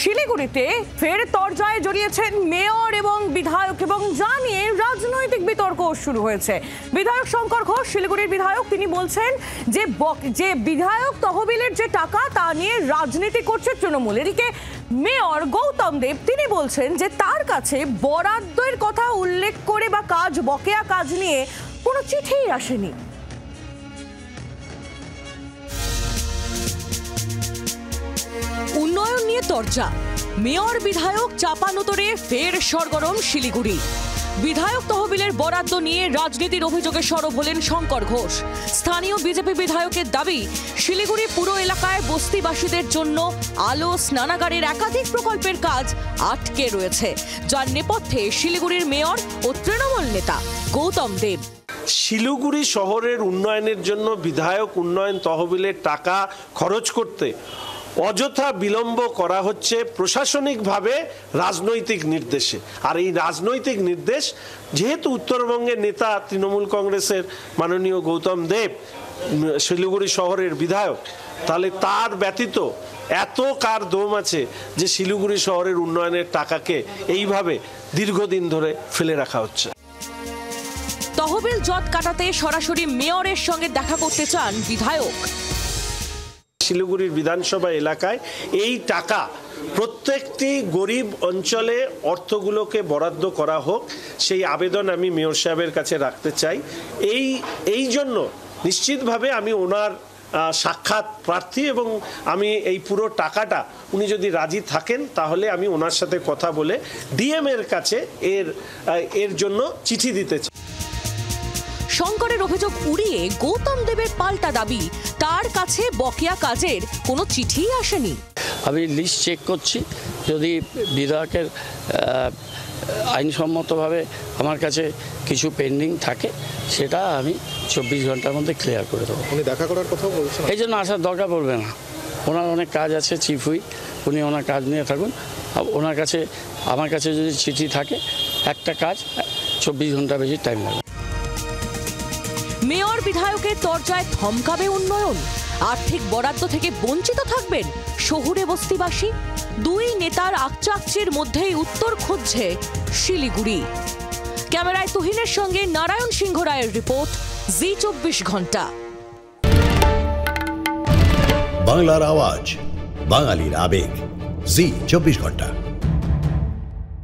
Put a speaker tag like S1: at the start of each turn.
S1: শিলিগুড়িতে ফের তরজায় জড়িয়েছেন মেয়র এবং বিধায়ক এবং জানিয়ে রাজনৈতিক বিতর্ক শুরু হয়েছে। বিধায়ক শঙ্কর ঘোষ শিলিগুড়ির বিধায়ক, তিনি বলছেন যে বিধায়ক তহবিলের যে টাকা তা নিয়ে রাজনীতি করছে তৃণমূল। এদিকে মেয়র গৌতম দেব তিনি বলছেন যে তার কাছে বরাদ্দের কথা উল্লেখ করে বা বকেয়া কাজ নিয়ে কোনো চিঠিই আসেনি। উন্নয়ন নিয়ে তরজা, মেয়র বিধায়ক চাপানোতরে ফের সরগরম শিলিগুড়ি। বিধায়ক তহবিলের বরাদ্দ নিয়ে রাজনীতির অভিযোগে সরব হলেন শঙ্কর ঘোষ। স্থানীয় বিজেপি বিধায়কের দাবি, শিলিগুড়ি পুরো এলাকায় বস্তিবাসীদের জন্য আলো স্নানাগারের একাধিক প্রকল্পের কাজ আটকে রয়েছে, যার নেপথ্যে শিলিগুড়ির মেয়র ও তৃণমূল নেতা গৌতম দেব।
S2: শিলিগুড়ি শহরের উন্নয়নের জন্য বিধায়ক উন্নয়ন তহবিলের টাকা খরচ করতে অযথা বিলম্ব করা হচ্ছে প্রশাসনিকভাবে রাজনৈতিক নির্দেশে। আর এই রাজনৈতিক নির্দেশ যেহেতু উত্তরবঙ্গের নেতা তৃণমূল কংগ্রেসের মাননীয় গৌতম দেব শিলিগুড়ি শহরের বিধায়ক, তাহলে তার ব্যতীত এত কার দম আছে যে শিলিগুড়ি শহরের উন্নয়নের টাকাকে এইভাবে দীর্ঘদিন ধরে ফেলে রাখা হচ্ছে।
S1: তহবিল জট কাটাতে সরাসরি মেয়রের সঙ্গে দেখা করতে চান বিধায়ক।
S2: শিলিগুড়ির বিধানসভা এলাকায় এই টাকা প্রত্যেকটি গরিব অঞ্চলে অর্থগুলোকে বরাদ্দ করা হোক, সেই আবেদন আমি মেয়র সাহেবের কাছে রাখতে চাই। এই জন্য নিশ্চিতভাবে আমি ওনার সাক্ষাৎ প্রার্থী এবং আমি এই পুরো টাকাটা উনি যদি রাজি থাকেন তাহলে আমি ওনার সাথে কথা বলে ডিএম এর কাছে এর জন্য চিঠি দিতে চাই।
S1: শঙ্করের অভিযোগ উড়িয়ে গৌতম দেবের পাল্টা দাবি, তার কাছে বকেয়া কাজের কোনো চিঠি আসেনি।
S3: আমি লিস্ট চেক করছি, যদি বিধায়কের আইনসম্মতভাবে আমার কাছে কিছু পেন্ডিং থাকে সেটা আমি 24 ঘন্টার মধ্যে ক্লিয়ার করে দেবো।
S4: উনি দেখা করার কথা বলছেন,
S3: এই জন্য আসার দরকার পড়বে না। ওনার অনেক কাজ আছে, চিফ হুইপ, উনি ওনার কাজ নিয়ে থাকুন। ওনার কাছে আমার কাছে যদি চিঠি থাকে একটা কাজ 24 ঘন্টা বেশি টাইম লাগবে।
S1: মেয়র বিধায়কের তরজায় থমকাবে উন্নয়ন, আর্থিক বরাদ্দ থেকে বঞ্চিত থাকবেন শহুরে বস্তিবাসী। দুই নেতার আকচাকচির মধ্যেই উত্তর খুঁজছে শিলিগুড়ি। ক্যামেরায় তুহিনের সঙ্গে নারায়ণ সিংহ রায়ের রিপোর্ট, জি 24 ঘন্টা।
S5: বাংলার আওয়াজ, বাঙালির আবেগ, জি 24 ঘন্টা।